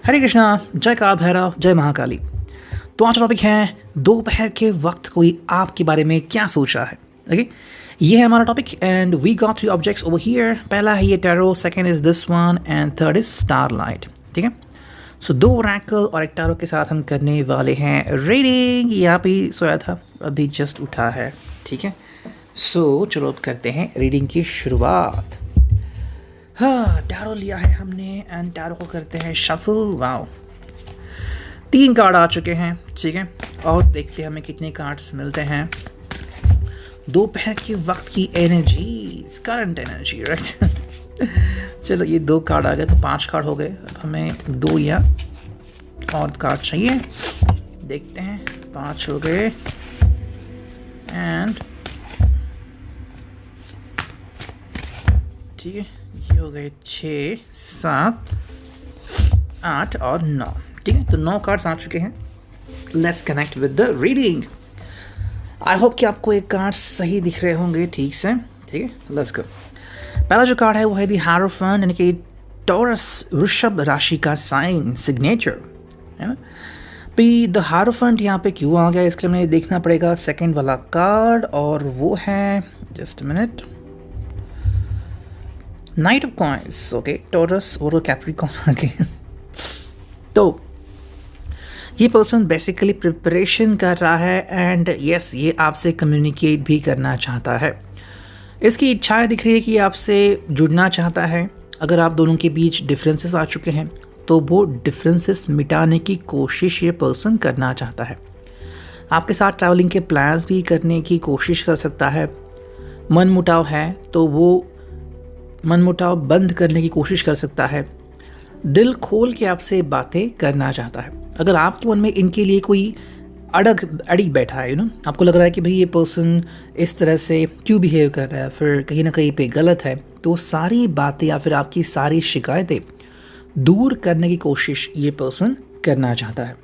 हरे कृष्णा, जय काल भैरव, जय महाकाली। तो आज टॉपिक है दोपहर के वक्त कोई आपके बारे में क्या सोच रहा है। ओके, ये है हमारा topic and we got 3 objects over here. पहला है ये tarot, second is this one and third is starlight. ठीक है, सो 2 ओरेकल और एक टैरो के साथ हम करने वाले हैं रीडिंग। यहाँ पे सोया था, अभी जस्ट उठा है। ठीक है, सो चलो अब करते हैं रीडिंग की शुरुआत। हाँ, टैरो लिया है हमने एंड टैरो को करते हैं शफल। वाओ, 3 कार्ड आ चुके हैं। ठीक है, और देखते हैं हमें कितने कार्ड्स मिलते हैं। दोपहर के वक्त की एनर्जी, करंट एनर्जी, राइट। चलो ये 2 कार्ड आ गए तो 5 कार्ड हो गए। अब हमें 2 या और कार्ड चाहिए। देखते हैं, 5 हो गए एंड ठीक है, ये हो गए 6, 7, 8 और 9। ठीक है, तो 9 कार्ड्स आ चुके हैं। Let's connect with the reading. I hope कि आपको एक कार्ड सही दिख रहे होंगे ठीक से। ठीक है, लेट्स गो। पहला जो कार्ड है वो है द हायरोफेंट, यानी कि टॉरस, वृषभ राशि का साइन, सिग्नेचर, है ना। भी द हायरोफेंट यहाँ पे क्यों आ गया, इसके लिए हमें देखना पड़ेगा सेकेंड वाला कार्ड, और वो है just minute, night of coins. Okay, taurus और कैप्रिकॉर्न आ गए। तो ये पर्सन बेसिकली प्रिपरेशन कर रहा है एंड यस, ये आपसे कम्युनिकेट भी करना चाहता है। इसकी इच्छाएं दिख रही है कि आपसे जुड़ना चाहता है। अगर आप दोनों के बीच डिफरेंसेस आ चुके हैं तो वो डिफरेंसेस मिटाने की कोशिश ये पर्सन करना चाहता है। आपके साथ ट्रैवलिंग के प्लान्स भी करने की कोशिश कर सकता है। मनमुटाव है तो वो मनमुटाव बंद करने की कोशिश कर सकता है। दिल खोल के आपसे बातें करना चाहता है। अगर आपके मन में इनके लिए कोई अड़ी बैठा है, आपको लग रहा है कि भाई ये पर्सन इस तरह से क्यों बिहेव कर रहा है, फिर कहीं ना कहीं पे गलत है, तो सारी बातें या फिर आपकी सारी शिकायतें दूर करने की कोशिश ये पर्सन करना चाहता है।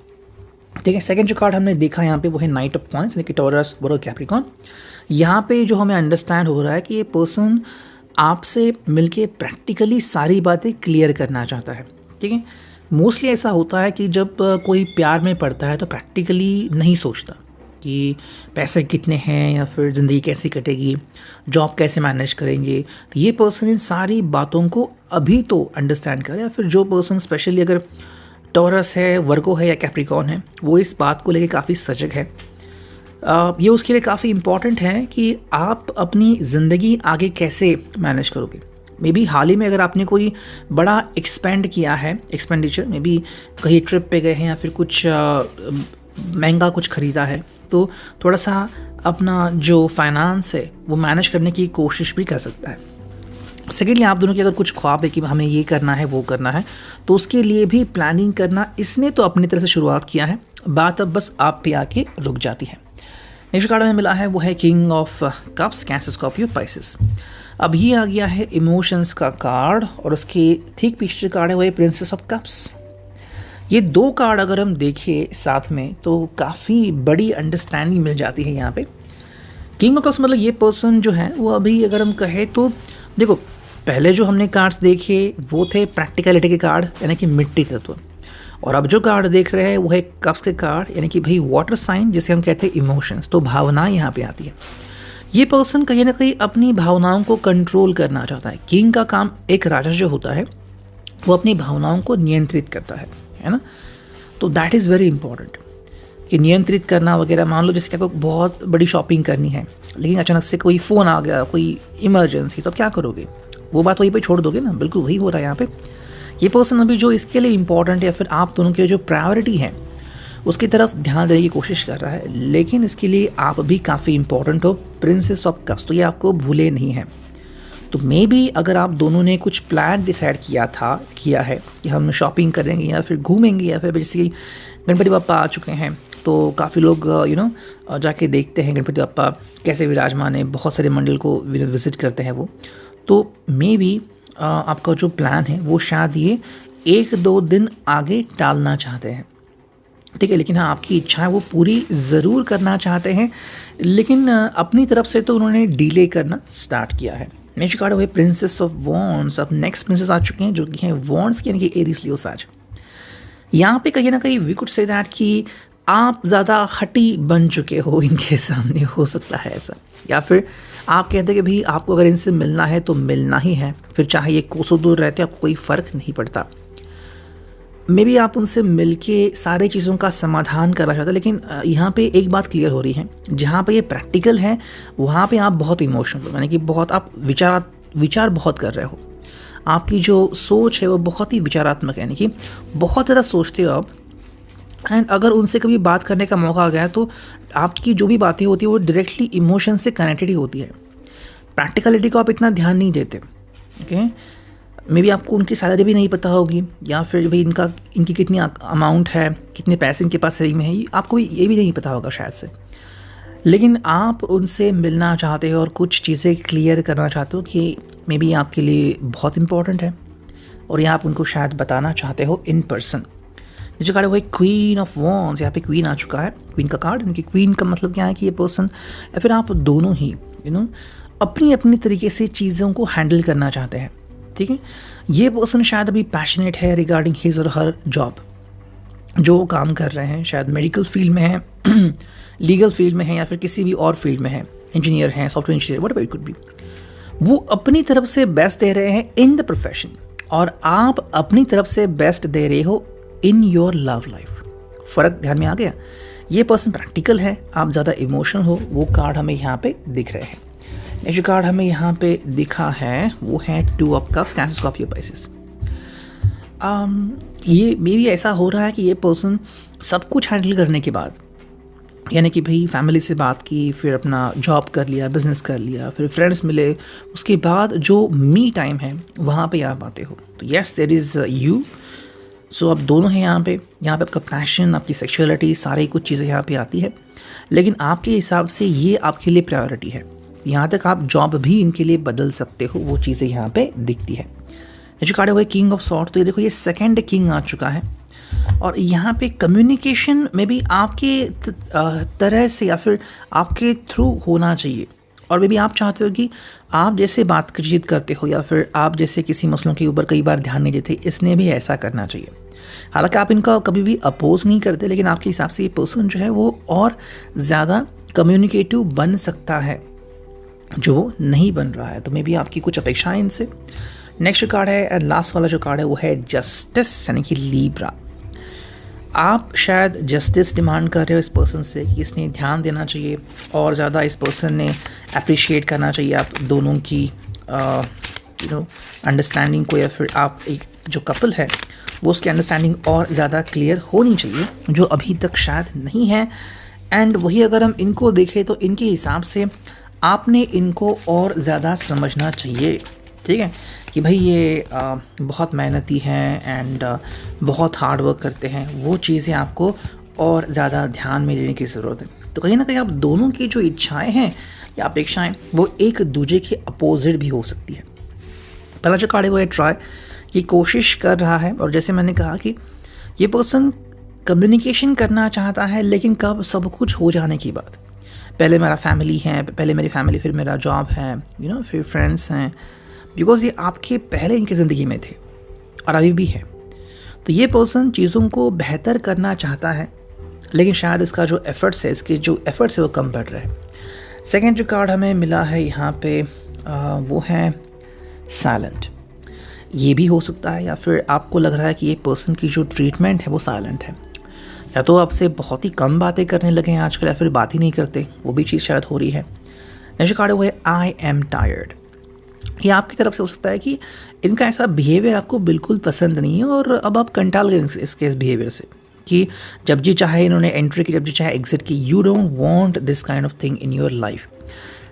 ठीक है, सेकंड जो कार्ड हमने देखा यहाँ पे वो है नाइट ऑफ कॉइंस, यानी कि टॉरस और कैप्रिकॉर्न। यहाँ पे जो हमें अंडरस्टैंड हो रहा है कि ये पर्सन आपसे मिलके प्रैक्टिकली सारी बातें क्लियर करना चाहता है। ठीक है, मोस्टली ऐसा होता है कि जब कोई प्यार में पड़ता है तो प्रैक्टिकली नहीं सोचता कि पैसे कितने हैं या फिर ज़िंदगी कैसी कटेगी, जॉब कैसे मैनेज करेंगे। तो ये पर्सन इन सारी बातों को अभी तो अंडरस्टैंड करे, या फिर जो पर्सन स्पेशली अगर टॉरस है, वर्गो है या कैप्रिकॉर्न है, वो इस बात को लेकर काफ़ी सजग है। ये उसके लिए काफ़ी इम्पॉर्टेंट है कि आप अपनी ज़िंदगी आगे कैसे मैनेज करोगे। मे बी हाल ही में अगर आपने कोई बड़ा एक्सपेंड किया है, एक्सपेंडिचर, मे बी कहीं ट्रिप पे गए हैं या फिर कुछ महंगा कुछ ख़रीदा है, तो थोड़ा सा अपना जो फाइनेंस है वो मैनेज करने की कोशिश भी कर सकता है। सेकेंडली, आप दोनों की अगर कुछ ख्वाब है कि हमें ये करना है वो करना है, तो उसके लिए भी प्लानिंग करना इसने तो अपनी तरह से शुरुआत किया है, बात अब बस आप पे आके रुक जाती है। नेक्स्ट कार्ड में मिला है वो है king of cups, cancer, Scorpio, Pisces. अब ये आ गया है इमोशंस का कार्ड, और उसके ठीक पीछे कार्ड है वो है प्रिंसेस ऑफ कप्स। ये 2 कार्ड अगर हम देखें साथ में तो काफ़ी बड़ी अंडरस्टैंडिंग मिल जाती है यहाँ पे। किंग ऑफ कप्स मतलब ये पर्सन जो है वो अभी अगर हम कहें तो देखो, पहले जो हमने कार्ड्स देखे वो थे प्रैक्टिकलिटी के कार्ड, यानी कि मिट्टी तत्व, और अब जो कार्ड देख रहे हैं वो है कप्स के कार्ड, यानी कि भाई वाटर साइन, जिसे हम कहते हैं इमोशंस। तो भावनाएं यहाँ पे आती है। ये पर्सन कहीं ना कहीं अपनी भावनाओं को कंट्रोल करना चाहता है। किंग का काम, एक राजा जो होता है वो अपनी भावनाओं को नियंत्रित करता है ना। तो दैट इज़ वेरी इंपॉर्टेंट कि नियंत्रित करना वगैरह। मान लो जैसे आपको बहुत बड़ी शॉपिंग करनी है, लेकिन अचानक से कोई फ़ोन आ गया, कोई इमरजेंसी, तो क्या करोगे? वो बात वहीं पे छोड़ दोगे ना। बिल्कुल वही हो रहा है यहाँ पे। ये पर्सन अभी जो इसके लिए इम्पॉर्टेंट है, या फिर आप दोनों की जो प्रायोरिटी है उसकी तरफ ध्यान देने की कोशिश कर रहा है, लेकिन इसके लिए आप भी काफ़ी इंपॉर्टेंट हो, प्रिंसेस ऑफ कप्स। तो ये आपको भूले नहीं हैं। तो मे बी अगर आप दोनों ने कुछ प्लान डिसाइड किया है कि हम शॉपिंग करेंगे या फिर घूमेंगे, या फिर जैसे कि गणपति बप्पा आ चुके हैं तो काफ़ी लोग जाके देखते हैं गणपति बप्पा कैसे विराजमान है, बहुत सारे मंडल को विजिट करते हैं वो। तो मे बी आपका जो प्लान है वो शायद ये 1-2 दिन आगे टालना चाहते हैं। ठीक है, लेकिन हाँ, आपकी इच्छाएं वो पूरी ज़रूर करना चाहते हैं, लेकिन अपनी तरफ से तो उन्होंने डिले करना स्टार्ट किया है। नेक्स्ट कार्ड हुए प्रिंसेस ऑफ वॉन्ड्स। अब नेक्स्ट प्रिंसेस आ चुके हैं जो कि हैं वॉन्ड्स की, यानी कि एरीज लियो साज। यहाँ पे कहीं ना कहीं वी कुड से दैट कि आप ज़्यादा हटी बन चुके हो इनके सामने, हो सकता है ऐसा। या फिर आप कहते हैं कि भाई आपको अगर इनसे मिलना है तो मिलना ही है, फिर चाहे ये कोसों दूर रहते आपको कोई फ़र्क नहीं पड़ता। मे बी आप उनसे मिलके सारी चीज़ों का समाधान करना चाहते हैं, लेकिन यहाँ पे एक बात क्लियर हो रही है, जहाँ पे ये प्रैक्टिकल है वहाँ पे आप बहुत इमोशनल हो, यानी कि बहुत आप विचार बहुत कर रहे हो। आपकी जो सोच है वो बहुत ही विचारात्मक है, यानी कि बहुत ज़्यादा सोचते हो आप। एंड अगर उनसे कभी बात करने का मौका आ गया तो आपकी जो भी बातें होती है वो डायरेक्टली इमोशन से कनेक्टेड ही होती है। प्रैक्टिकलिटी को आप इतना ध्यान नहीं देते। ओके, मे बी आपको उनकी सैलरी भी नहीं पता होगी, या फिर भाई इनकी कितनी अमाउंट है, कितने पैसे इनके पास सही में है, आपको ये भी नहीं पता होगा शायद से। लेकिन आप उनसे मिलना चाहते हो और कुछ चीज़ें क्लियर करना चाहते हो कि मे बी आपके लिए बहुत इंपॉर्टेंट है, और यहाँ आप उनको शायद बताना चाहते हो इन पर्सन। जो कार्ड वो क्वीन ऑफ वॉन्ड्स, यहाँ पे क्वीन आ चुका है, क्वीन का कार्ड। इनकी क्वीन का मतलब क्या है कि ये पर्सन या फिर आप दोनों ही अपनी अपनी तरीके से चीज़ों को हैंडल करना चाहते हैं। ठीक है, ये पर्सन शायद अभी पैशनेट है रिगार्डिंग हिज और हर जॉब, जो वो काम कर रहे हैं, शायद मेडिकल फील्ड में है, लीगल फील्ड में है, या फिर किसी भी और फील्ड में है, इंजीनियर हैं, software engineer, whatever it could be. वो अपनी तरफ से बेस्ट दे रहे हैं इन द प्रोफेशन, और आप अपनी तरफ से बेस्ट दे रहे हो इन योर लव लाइफ। फ़र्क ध्यान में आ गया? ये पर्सन प्रैक्टिकल है, आप ज़्यादा इमोशनल हो, वो कार्ड हमें यहाँ पे दिख रहे हैं। नेक्स्ट कार्ड हमें यहाँ पे दिखा है वो है 2 of cups, cancer, Scorpio, Pisces. ये मे भी ऐसा हो रहा है कि ये पर्सन सब कुछ हैंडल करने के बाद, यानी कि भाई फैमिली से बात की, फिर अपना जॉब कर लिया, बिजनेस कर लिया, फिर फ्रेंड्स मिले, उसके बाद जो मी टाइम है वहाँ पे आप आते हो। तो येस, देयर इज़ यू। सो आप दोनों हैं यहाँ पे आपका पैशन, आपकी सेक्सुअलिटी, सारी कुछ चीज़ें यहाँ पे आती है, लेकिन आपके हिसाब से ये आपके लिए प्रायोरिटी है। यहाँ तक आप जॉब भी इनके लिए बदल सकते हो, वो चीज़ें यहाँ पे दिखती है। ये जो कार्ड है किंग ऑफ सॉर्ड, तो ये देखो ये सेकंड किंग आ चुका है, और यहाँ पे कम्युनिकेशन में भी आपके तरह से या फिर आपके थ्रू होना चाहिए, और मे भी आप चाहते हो कि आप जैसे बातचीत करते हो या फिर आप जैसे किसी मसलों के ऊपर कई बार ध्यान नहीं देते, इसने भी ऐसा करना चाहिए। हालांकि आप इनका कभी भी अपोज नहीं करते, लेकिन आपके हिसाब से ये पर्सन जो है वो और ज़्यादा कम्युनिकेटिव बन सकता है, जो नहीं बन रहा है। तो मे भी आपकी कुछ अपेक्षाएं इनसे। नेक्स्ट कार्ड है एंड लास्ट वाला जो कार्ड है वो है जस्टिस, यानी कि लीब्रा। आप शायद जस्टिस डिमांड कर रहे हो इस पर्सन से कि इसने ध्यान देना चाहिए, और ज़्यादा इस पर्सन ने अप्रिशिएट करना चाहिए आप दोनों की अंडरस्टैंडिंग को, या फिर आप एक जो कपल है वो उसकी अंडरस्टैंडिंग और ज़्यादा क्लियर होनी चाहिए, जो अभी तक शायद नहीं है। एंड वही अगर हम इनको देखें तो इनके हिसाब से आपने इनको और ज़्यादा समझना चाहिए। ठीक है, कि भाई ये बहुत मेहनती हैं एंड बहुत हार्ड वर्क करते हैं, वो चीज़ें आपको और ज़्यादा ध्यान में लेने की ज़रूरत है। तो कहीं ना कहीं आप दोनों की जो इच्छाएं हैं या अपेक्षाएं वो एक दूसरे के अपोजिट भी हो सकती है। पहला जो कार्ड है वो है ट्राई, ये कोशिश कर रहा है, और जैसे मैंने कहा कि ये पर्सन कम्युनिकेशन करना चाहता है, लेकिन कब, सब कुछ हो जाने के बाद। पहले मेरा फैमिली है, पहले मेरी फैमिली, फिर मेरा जॉब है, फिर फ्रेंड्स हैं, बिकॉज ये आपके पहले इनकी ज़िंदगी में थे और अभी भी है। तो ये पर्सन चीज़ों को बेहतर करना चाहता है, लेकिन शायद इसका जो एफर्ट्स है, इसके जो एफर्ट्स है वो कम पड़ रहे हैं। सेकेंड जो कार्ड हमें मिला है यहाँ पे वो है साइलेंट। ये भी हो सकता है, या फिर आपको लग रहा है कि ये पर्सन की जो ट्रीटमेंट है वो साइलेंट है, या तो आपसे बहुत ही कम बातें करने लगे हैं आजकल, या फिर बात ही नहीं करते, वो भी चीज़ शायद हो रही है। नेक्स्ट कार्ड है वो है आई एम टायर्ड। ये आपकी तरफ से हो सकता है कि इनका ऐसा बिहेवियर आपको बिल्कुल पसंद नहीं है, और अब आप कंटाल गए इसके इस बिहेवियर से, कि जब जी चाहे इन्होंने एंट्री की, जब जी चाहे एग्जिट की। You don't want this kind of thing in your life.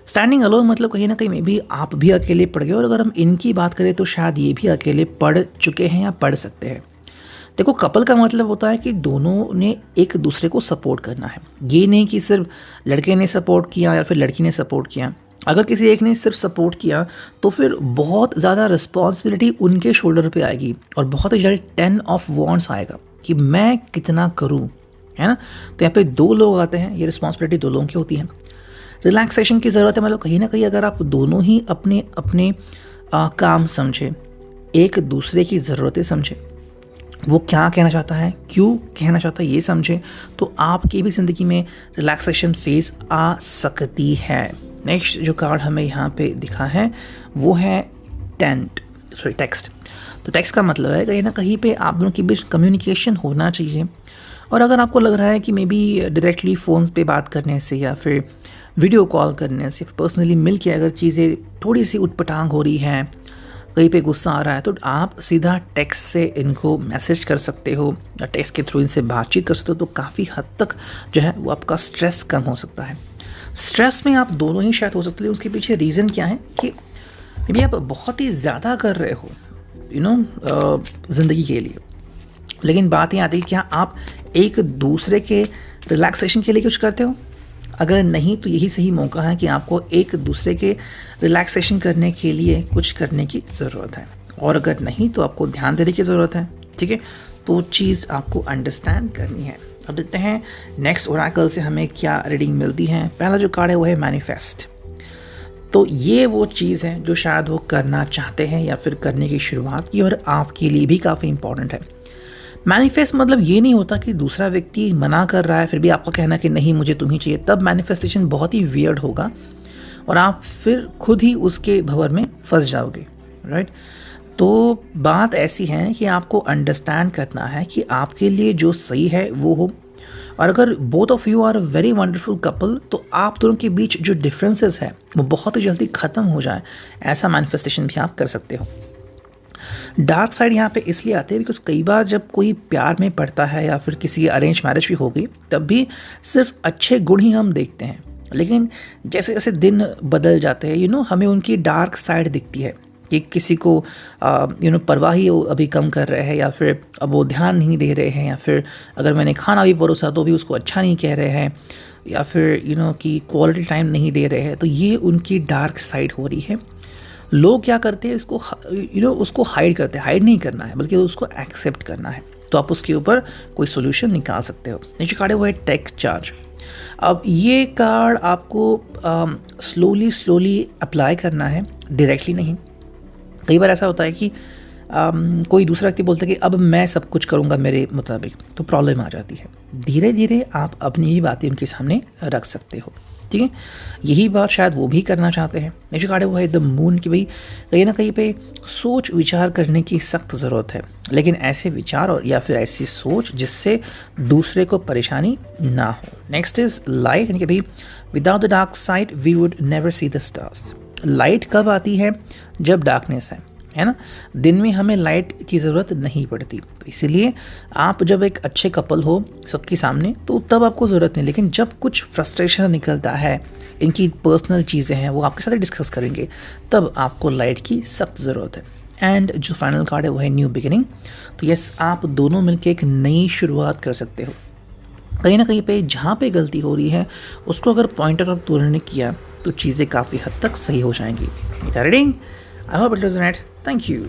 Standing alone मतलब कहीं ना कहीं में भी आप भी अकेले पड़ गए, और अगर हम इनकी बात करें तो शायद ये भी अकेले पड़ चुके हैं या पढ़ सकते हैं। देखो, कपल का मतलब होता है कि दोनों ने एक दूसरे को सपोर्ट करना है, ये नहीं कि सिर्फ लड़के ने सपोर्ट किया या फिर लड़की ने सपोर्ट किया। अगर किसी एक ने सिर्फ सपोर्ट किया तो फिर बहुत ज़्यादा रिस्पॉन्सिबिलिटी उनके शोल्डर पे आएगी, और बहुत ही जल्द 10 ऑफ वॉन्ड्स आएगा कि मैं कितना करूं, है ना। तो यहाँ पे 2 लोग आते हैं, ये रिस्पॉन्सिबिलिटी 2 लोगों की होती है। रिलैक्सेशन की ज़रूरत है, मतलब कहीं ना कहीं अगर आप दोनों ही अपने अपने काम समझे, एक दूसरे की ज़रूरतें समझे, वो क्या कहना चाहता है, क्यों कहना चाहता है, ये समझें तो आपकी भी ज़िंदगी में रिलैक्सेशन फेज़ आ सकती है। नेक्स्ट जो कार्ड हमें यहाँ पे दिखा है वो है टेक्स्ट। तो टेक्स्ट का मतलब है कहीं ना कहीं पे आप दोनों के बीच कम्युनिकेशन होना चाहिए। और अगर आपको लग रहा है कि मे बी डायरेक्टली फ़ोन्स पे बात करने से या फिर वीडियो कॉल करने से, पर्सनली मिल के अगर चीज़ें थोड़ी सी उटपटांग हो रही हैं, कहीं पे गुस्सा आ रहा है, तो आप सीधा टेक्स्ट से इनको मैसेज कर सकते हो या टेक्स्ट के थ्रू इनसे बातचीत कर सकते हो। तो काफ़ी हद तक जो है वो आपका स्ट्रेस कम हो सकता है। स्ट्रेस में आप दोनों ही शायद हो सकते हो। उसके पीछे रीज़न क्या है कि मे बी आप बहुत ही ज़्यादा कर रहे हो ज़िंदगी के लिए, लेकिन बात ये आती है क्या आप एक दूसरे के रिलैक्सेशन के लिए कुछ करते हो? अगर नहीं तो यही सही मौका है कि आपको एक दूसरे के रिलैक्सेशन करने के लिए कुछ करने की ज़रूरत है। और अगर नहीं तो आपको ध्यान देने की ज़रूरत है। ठीक है, तो चीज़ आपको अंडरस्टैंड करनी है। अब देखते हैं नेक्स्ट ओरेकल से हमें क्या रीडिंग मिलती है। पहला जो कार्ड है वो है मैनिफेस्ट। तो ये वो चीज़ है जो शायद वो करना चाहते हैं या फिर करने की शुरुआत की और आपके लिए भी काफ़ी इंपॉर्टेंट है। मैनिफेस्ट मतलब ये नहीं होता कि दूसरा व्यक्ति मना कर रहा है फिर भी आपका कहना कि नहीं मुझे तुम ही चाहिए, तब मैनिफेस्टेशन बहुत ही वियर्ड होगा और आप फिर खुद ही उसके भंवर में फंस जाओगे। राइट, तो बात ऐसी है कि आपको अंडरस्टैंड करना है कि आपके लिए जो सही है वो हो। और अगर both of you are a very wonderful couple तो आप दोनों के बीच जो डिफरेंसेस है वो बहुत ही जल्दी ख़त्म हो जाए, ऐसा मैनिफेस्टेशन भी आप कर सकते हो। डार्क साइड यहाँ पे इसलिए आते हैं बिकॉज कई बार जब कोई प्यार में पड़ता है या फिर किसी की अरेंज मैरिज भी हो गई तब भी सिर्फ अच्छे गुण ही हम देखते हैं, लेकिन जैसे जैसे दिन बदल जाते हैं हमें उनकी डार्क साइड दिखती है कि किसी को परवाह ही अभी कम कर रहे हैं या फिर अब वो ध्यान नहीं दे रहे हैं, या फिर अगर मैंने खाना भी परोसा तो भी उसको अच्छा नहीं कह रहे हैं, या फिर कि क्वालिटी टाइम नहीं दे रहे हैं। तो ये उनकी डार्क साइड हो रही है। लोग क्या करते हैं इसको उसको हाइड करते हैं। हाइड नहीं करना है बल्कि उसको एक्सेप्ट करना है। तो आप उसके ऊपर कोई सोल्यूशन निकाल सकते हो। नीचे कार्ड है वो है टेक चार्ज। अब ये कार्ड आपको स्लोली अप्लाई करना है, डायरेक्टली नहीं। कई बार ऐसा होता है कि कोई दूसरा व्यक्ति बोलता है कि अब मैं सब कुछ करूँगा मेरे मुताबिक, तो प्रॉब्लम आ जाती है। धीरे धीरे आप अपनी भी बातें उनके सामने रख सकते हो। ठीक है, यही बात शायद वो भी करना चाहते हैं। नेक्स्ट कार्ड है वो है द मून की भाई कहीं ना कहीं पे सोच विचार करने की सख्त ज़रूरत है, लेकिन ऐसे विचार और या फिर ऐसी सोच जिससे दूसरे को परेशानी ना हो। नेक्स्ट इज लाइट, यानी कि भाई without the dark side we would never see the stars. Light कब आती है? जब डार्कनेस है ना। दिन में हमें लाइट की ज़रूरत नहीं पड़ती, तो इसीलिए आप जब एक अच्छे कपल हो सबके सामने तो तब आपको ज़रूरत नहीं, लेकिन जब कुछ फ्रस्ट्रेशन निकलता है, इनकी पर्सनल चीज़ें हैं वो आपके साथ डिस्कस करेंगे, तब आपको लाइट की सख्त ज़रूरत है। एंड जो फाइनल कार्ड है वो है न्यू बिगिनिंग। तो यस, आप दोनों मिलकर एक नई शुरुआत कर सकते हो। कहीं ना कहीं पे जहाँ पे गलती हो रही है उसको अगर पॉइंटर ऑफ तुलने किया तो चीज़ें काफ़ी हद तक सही हो जाएंगी। Reading, I hope it resonates. Thank you.